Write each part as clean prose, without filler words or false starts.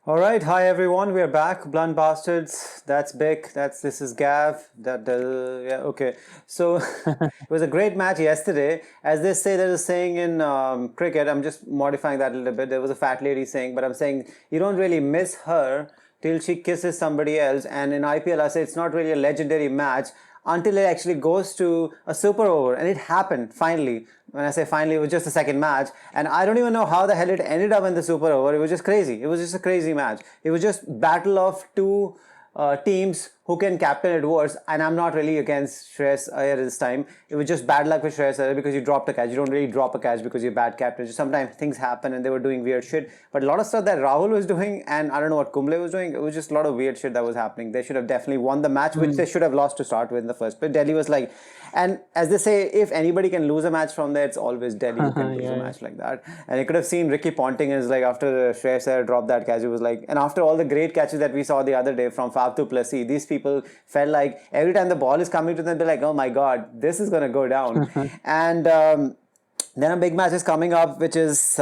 All right, hi everyone. We're back. Blunt Bastards. That's Bick. This is Gav. Yeah, okay. So it was a great match yesterday. As they say, there's a saying in cricket. I'm just modifying that a little bit. There was a fat lady saying, but I'm saying you don't really miss her till she kisses somebody else. And in IPL, I say it's not really a legendary match until it actually goes to a super over. And it happened finally. When I say finally, it was just the second match. And I don't even know how the hell it ended up in the super over. It was just crazy. It was just a crazy match. It was just battle of two teams who can captain it worse. And I'm not really against Shreyas Iyer this time. It was just bad luck with Shreyas Iyer because you dropped a catch. You don't really drop a catch because you're bad captain. Just sometimes things happen and they were doing weird shit. But a lot of stuff that Rahul was doing and I don't know what Kumble was doing, it was just a lot of weird shit that was happening. They should have definitely won the match, which they should have lost to start with in the first. But Delhi was like, and as they say, if anybody can lose a match from there, it's always Delhi who can lose a Yeah, match like that. And you could have seen Ricky Ponting is like after Shreyas Iyer dropped that catch, it was like, and after all the great catches that we saw the other day from Faf du Plessis, these people felt like every time the ball is coming to them, they're like, oh my god, this is gonna go down. yeah. And then a big match is coming up, which is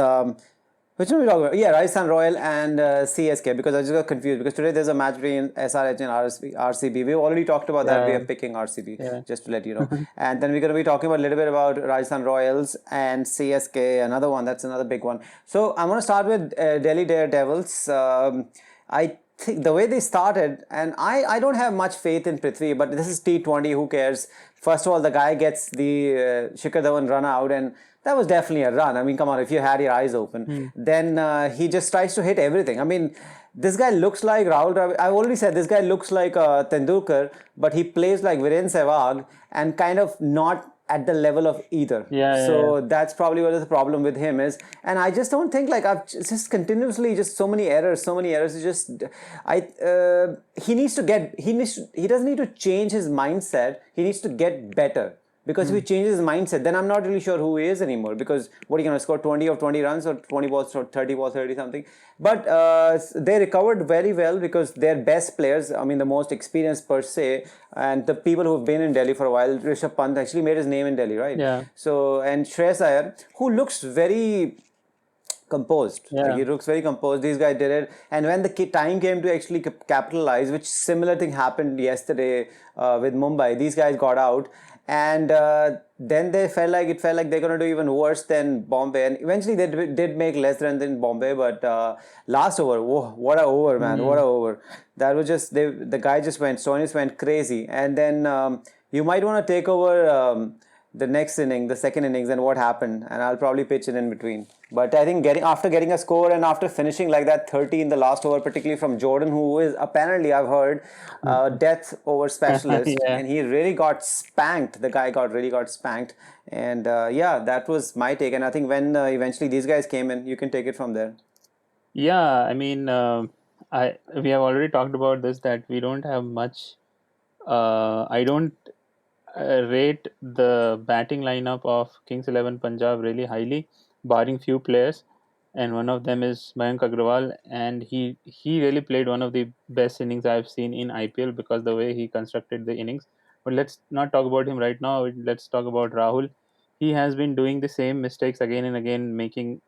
which one are we talking about? Yeah, Rajasthan Royal and CSK, because I just got confused because today there's a match between SRH and RCB. We've already talked about that. We Yeah, are picking RCB, yeah. just to let you know. And then we're going to be talking about a little bit about Rajasthan Royals and CSK, another one. That's another big one. So I'm going to start with Delhi Daredevils. I think the way they started, and I don't have much faith in Prithvi, but this is T20, who cares? First of all, the guy gets the Shikhar Dhawan run out, and that was definitely a run. I mean, come on, if you had your eyes open, Hmm. then he just tries to hit everything. I mean, this guy looks like Rahul Dravid. I've already said this guy looks like Tendulkar, but he plays like Viren Sehwag and kind of not at the level of either. Yeah, yeah, yeah. So that's probably what the problem with him is. And I just don't think like I've just continuously just so many errors, so many errors. It's just he needs to get he doesn't need to change his mindset. He needs to get better. Because if he Hmm. changes his mindset, then I'm not really sure who he is anymore. Because what are you going to score 20 of 20 runs or 20 balls or 30 balls, 30 something? But they recovered very well because their best players, I mean, the most experienced per se, and the people who've been in Delhi for a while, Rishabh Pant actually made his name in Delhi, right? Yeah, So, and Shreyas Iyer, who looks very composed. Like yeah. he looks very composed. These guys did it, and when the time came to actually capitalize, which similar thing happened yesterday with Mumbai. These guys got out, and then they felt like they're gonna do even worse than Bombay, and eventually they did make less runs than Bombay. But last over, whoa, what a over, man! What a Hmm. over! That was just the guy just went. Sonis went crazy, and then you might want to take over. The next inning, the second innings, and what happened, and I'll probably pitch it in between. But I think getting a score and after finishing like that 30 in the last over, particularly from Jordan, who is apparently I've heard death over specialist, Yeah. and he really got spanked. The guy got really got spanked, and yeah, that was my take. And I think when eventually these guys came in, you can take it from there. Yeah, I mean, I we have already talked about this that we don't have much. I don't rate the batting lineup of Kings 11 Punjab really highly, barring few players, and one of them is Mayank Agrawal, and he really played one of the best innings I've seen in IPL because the way he constructed the innings. But let's not talk about him right now. Let's talk about Rahul. He has been doing the same mistakes again and again, making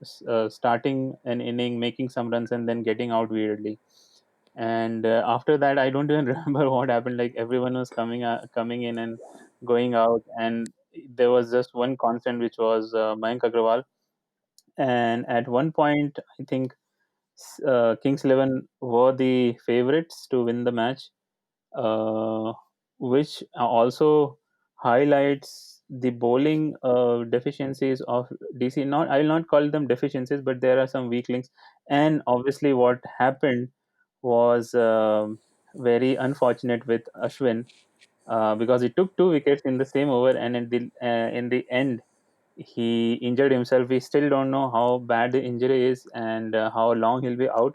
starting an inning, making some runs, and then getting out weirdly. And after that, I don't even remember what happened. Like everyone was coming in and going out, and there was just one constant, which was Mayank Agrawal. And at one point, I think Kings 11 were the favorites to win the match, uh, which also highlights the bowling deficiencies of DC. Not, I'll not call them deficiencies, but there are some weak links. And obviously, what happened was very unfortunate with Ashwin because he took two wickets in the same over, and in the end, he injured himself. We still don't know how bad the injury is and how long he'll be out.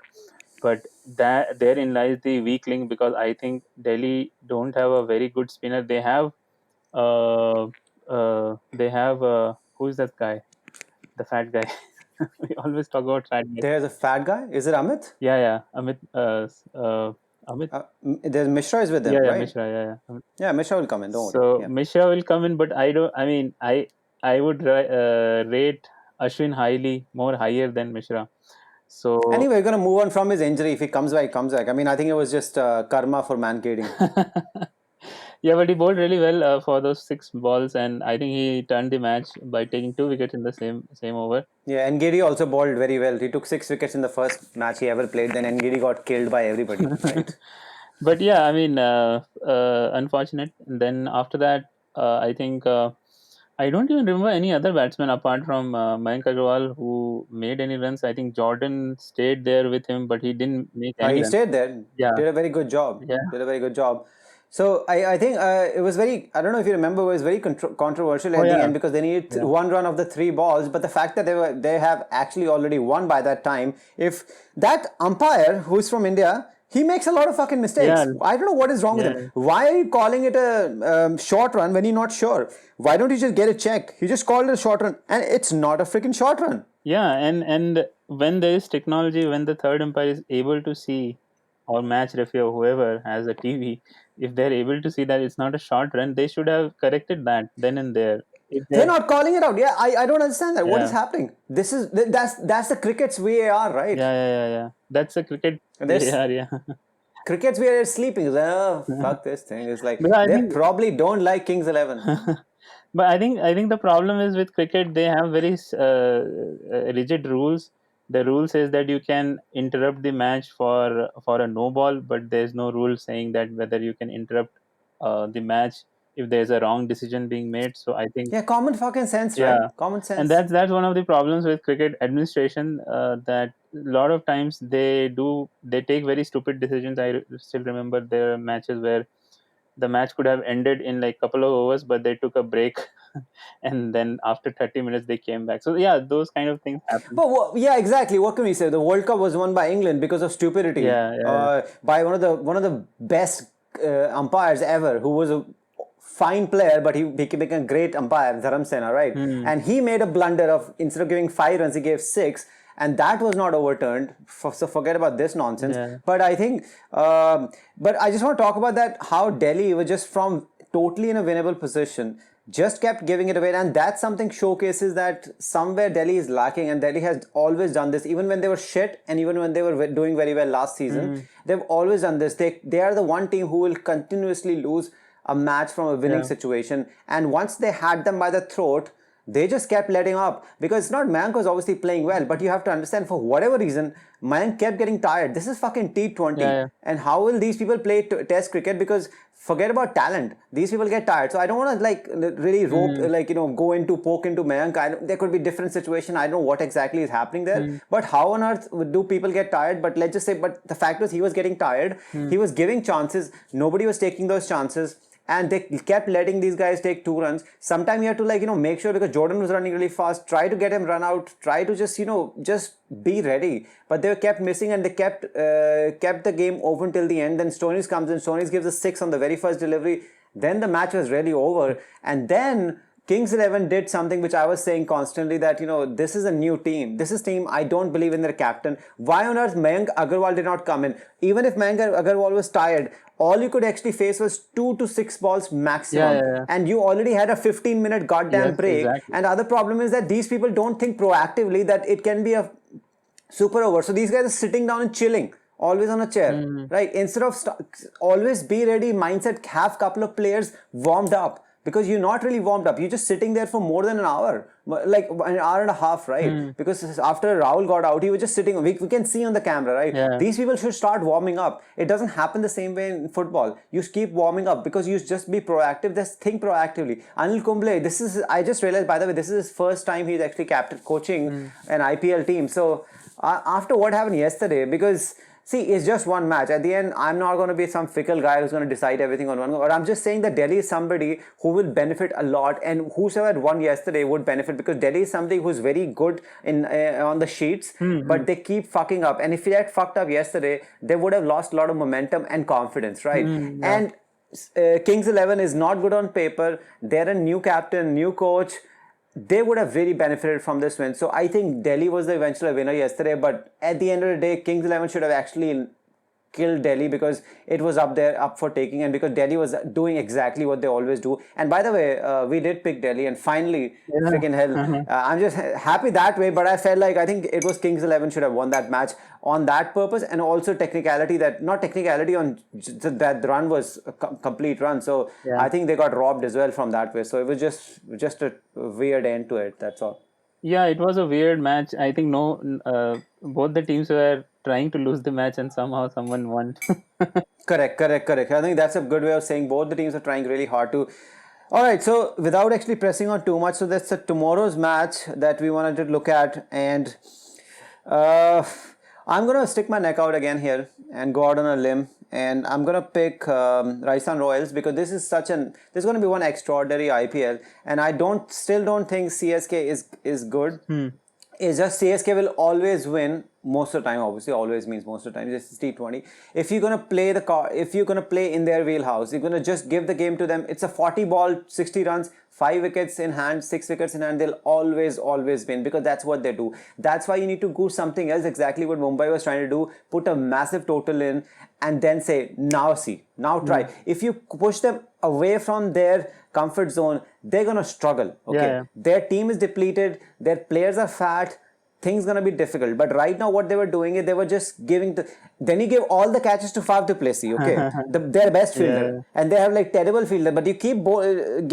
But that therein lies the weak link because I think Delhi don't have a very good spinner. Uh, they have who's that guy? The fat guy. We always talk about fat guys. There's a fat guy. Is it Amit? Yeah, yeah. Amit. There's Mishra is with Yeah, them, yeah. right? Mishra. Yeah, yeah. Yeah, Mishra will come in. Don't worry. So Yeah. Mishra will come in, but I don't. I mean, I would rate Ashwin highly, more higher than Mishra. So Anyway, we're gonna move on from his injury. If he comes back, he comes back. I mean, I think it was just karma for Mankading. yeah, but he bowled really well for those 6 balls, and I think he turned the match by taking 2 wickets in the same over. Yeah, Ngidi also bowled very well. He took 6 wickets in the first match he ever played. Then Ngidi got killed by everybody, right? But yeah, I mean, unfortunate. And then after that, I think I don't even remember any other batsman apart from Mayank Agarwal who made any runs. I think Jordan stayed there with him, but he didn't make any He runs. stayed there, Yeah, did a very good job. yeah. Did a very good job. So I think it was very, I don't know if you remember, it was very controversial Oh at the yeah, end because they needed yeah, one run of the 3 balls. But the fact that they have actually already won by that time, if that umpire who's from India, he makes a lot of fucking yeah, mistakes. I don't know what is wrong with yeah. him. Why are you calling it a short run when you're not sure? Why don't you just get it checked? He just called it a short run, and it's not a freaking short run. Yeah, and when there is technology, when the third umpire is able to see, or match referee or whoever has a TV, if they're able to see that it's not a short run, they should have corrected that then and there. If They're they're not calling it out. Yeah, I don't understand that. What is yeah, happening? That's the cricket's VAR, right? yeah. That's a cricket There's VAR, yeah. cricket's VAR is sleeping. It's like, oh, fuck this thing. It's like But I they think probably don't like Kings 11. but I think the problem is with cricket they have very rigid rules. The rule says that you can interrupt the match for a no ball, but there's no rule saying that whether you can interrupt the match if there's a wrong decision being made. So I think Yeah, common fucking sense, right? yeah, Common and sense. that's one of the problems with cricket administration, that a lot of times they take very stupid decisions. Still remember there are matches where the match could have ended in like couple of overs, but they took a break, and then after 30 minutes they came back. So yeah, those kind of things happen. But yeah, exactly. What can we say? The World Cup was won by England because of stupidity, Yeah. by one of the best umpires ever, who was a fine player, but he became a great umpire, Dharam Sena, right? Hmm. And he made a blunder of, instead of giving 5 runs, he gave 6, and that was not overturned. So forget about this nonsense. Yeah. But I think, but I just want to talk about that, how Delhi was just from totally in a winnable position, just kept giving it away, and that's something showcases that somewhere Delhi is lacking, and Delhi has always done this, even when they were shit and even when they were doing very well last season. Hmm. They've always done this. They are the one team who will continuously lose a match from a winning Yeah. situation, and once they had them by the throat, they just kept letting up. Because it's not, Mayank was obviously playing well, but you have to understand, for whatever reason, Mayank kept getting tired. This is fucking T20, Yeah. and how will these people play test cricket? Because forget about talent, these people get tired. So I don't want to like really rope, Hmm. like, go into poke into Mayank. There could be different situation. I don't know what exactly is happening there, Hmm. but how on earth do people get tired? But let's just say, but the fact was, he was getting tired. Hmm. He was giving chances. Nobody was taking those chances, and they kept letting these guys take 2 runs. Sometime you have to, like, make sure, because Jordan was running really fast, try to get him run out, try to just, just be ready. But they kept missing, and they kept the game open till the end. Then Stoneys comes in, Stoneys gives a 6 on the very first delivery. Then the match was really over. And then Kings 11 did something which I was saying constantly, that, this is a new team. This is team, I don't believe in their captain. Why on earth Mayank Agarwal did not come in? Even if Mayank Agarwal was tired, all you could actually face was 2 to 6 balls maximum. Yeah. And you already had a 15-minute goddamn Yes, break. exactly. And the other problem is that these people don't think proactively that it can be a super over. So these guys are sitting down and chilling, always on a chair, Hmm. right? Instead of always be ready mindset, have couple of players warmed up, because you're not really warmed up. You're just sitting there for more than an hour, like an hour and a half, right? Hmm. Because after Rahul got out, he was just sitting. We can see on the camera, right? Yeah. These people should start warming up. It doesn't happen the same way in football. You keep warming up because you just be proactive. Just think proactively. Anil Kumble, I just realized, by the way, this is his first time he's actually captain coaching an IPL team. So after what happened yesterday, because see, it's just one match. At the end, I'm not going to be some fickle guy who's going to decide everything on one go. But I'm just saying that Delhi is somebody who will benefit a lot, and whosoever had won yesterday would benefit, because Delhi is somebody who's very good in on the sheets, Hmm. but they keep fucking up. And if he had fucked up yesterday, they would have lost a lot of momentum and confidence, right? Yeah. And Kings 11 is not good on paper. They're a new captain, new coach. They would have really benefited from this win. So I think Delhi was the eventual winner yesterday. But at the end of the day, Kings 11 should have actually kill Delhi because it was up there, up for taking, and because Delhi was doing exactly what they always do. And by the way, we did pick Delhi, and finally, Yeah. freaking hell, I'm just happy that way. But I felt like I think it was Kings 11 should have won that match on that purpose, and also technicality that not technicality on that the run was a complete run. So Yeah. I think they got robbed as well from that way. So it was just a weird end to it. That's all. Yeah, it was a weird match. I think both the teams were trying to lose the match, and somehow someone won. Correct. I think that's a good way of saying both the teams are trying really hard to. All right, so without actually pressing on too much, so that's tomorrow's match that we wanted to look at, and uh, I'm gonna stick my neck out again here and go out on a limb, and I'm gonna pick Rajasthan Royals because this is gonna be one extraordinary IPL, and I still don't think CSK is good. Hmm. It's just CSK will always win most of the time. Obviously, always means most of the time. This is T20. If you're gonna play if you're gonna play in their wheelhouse, you're gonna just give the game to them. It's a 40 ball, 60 runs, 5 wickets in hand, 6 wickets in hand. They'll always win because that's what they do. That's why you need to do something else. Exactly what Mumbai was trying to do. Put a massive total in and then say, now see, now try. If you push them away from their comfort zone, they're gonna struggle. Okay, Yeah, their team is depleted, their players are fat, things gonna be difficult. But right now, what they were doing is they were just giving then you give all the catches to Faf du Plessis, okay, yeah. their best fielder, Yeah. and they have like terrible fielder, but you keep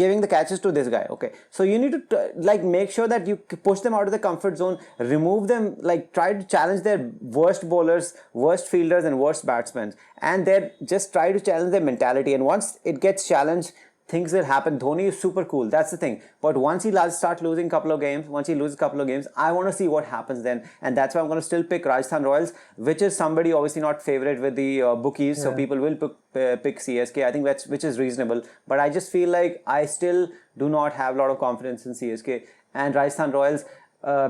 giving the catches to this guy, okay. So you need to like make sure that you push them out of the comfort zone, remove them, like try to challenge their worst bowlers, worst fielders, and worst batsmen, and then just try to challenge their mentality. And once it gets challenged, things will happen. Dhoni is super cool. That's the thing. But once he start losing a couple of games, once he loses a couple of games, I want to see what happens then. And that's why I'm going to still pick Rajasthan Royals, which is somebody obviously not favorite with the bookies. So Yeah. people will pick CSK. I think which is reasonable. But I just feel like I still do not have a lot of confidence in CSK and Rajasthan Royals.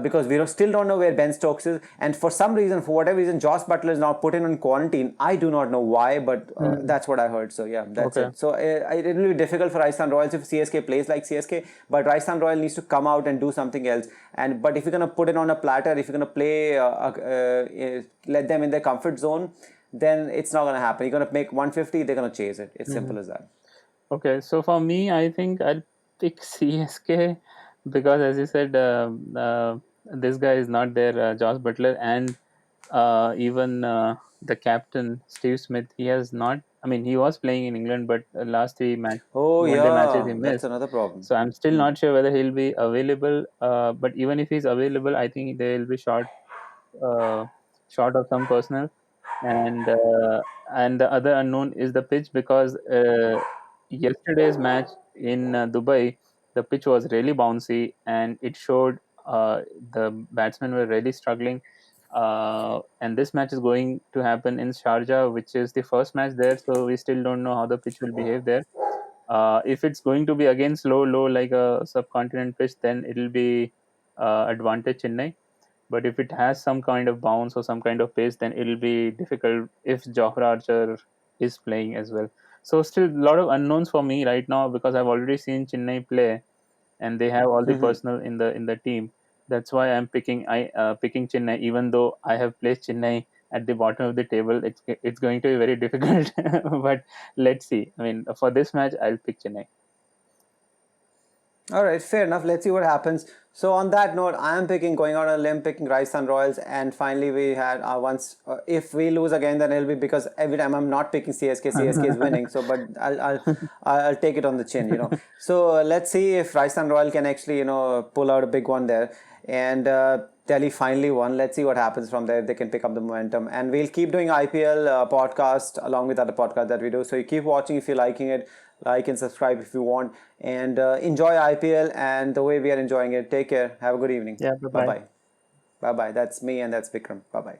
Because we still don't know where Ben Stokes is, and for some reason, for whatever reason, Josh Butler is now put in quarantine. I do not know why, but Hmm. that's what I heard. So yeah, that's Okay. it. So it will be difficult for Rajasthan Royals if CSK plays like CSK, but Rajasthan Royal needs to come out and do something else. And but if you're gonna put it on a platter, if you're gonna play, let them in their comfort zone, then it's not gonna happen. You're gonna make 150, they're gonna chase it. It's Hmm. simple as that. Okay, so for me, I think I'll pick CSK because, as you said, this guy is not there, Josh Butler, and even the captain Steve Smith. He has not. I mean, he was playing in England, but last Oh one day matches he yeah, that's missed. another problem. So I'm still Hmm. not sure whether he'll be available. But even if he's available, I think they will be uh, short of some personnel, and the other unknown is the pitch because yesterday's match in Dubai, the pitch was really bouncy and it showed the batsmen were really struggling. And this match is going to happen in Sharjah, which is the first match there, so we still don't know how the pitch will behave there. If it's going to be again low like a subcontinent pitch, then it'll be advantage Chennai. But if it has some kind of bounce or some kind of pace, then it'll be difficult if Jofra Archer is playing as well. So still a lot of unknowns for me right now because I've already seen Chennai play and they have all the personnel in the team. That's why I'm picking Chennai, even though I have placed Chennai at the bottom of the table. It's going to be very difficult, but let's see. I mean, for this match, I'll pick Chennai. All right, fair enough. Let's see what happens. So on that note, I am going out on a limb, picking Rajasthan Royals, and finally we had once. If we lose again, then it'll be because every time I'm not picking CSK, CSK is winning. So, but I'll take it on the chin, you know. So let's see if Rajasthan Royal can actually pull out a big one there, and Delhi finally won. Let's see what happens from there. If they can pick up the momentum, and we'll keep doing IPL podcast along with other podcasts that we do. So you keep watching if you're liking it. Like and subscribe if you want, and enjoy IPL and the way we are enjoying it. Take care. Have a good evening. Yeah, Bye bye bye. bye. Bye bye. That's me and that's Vikram. Bye bye.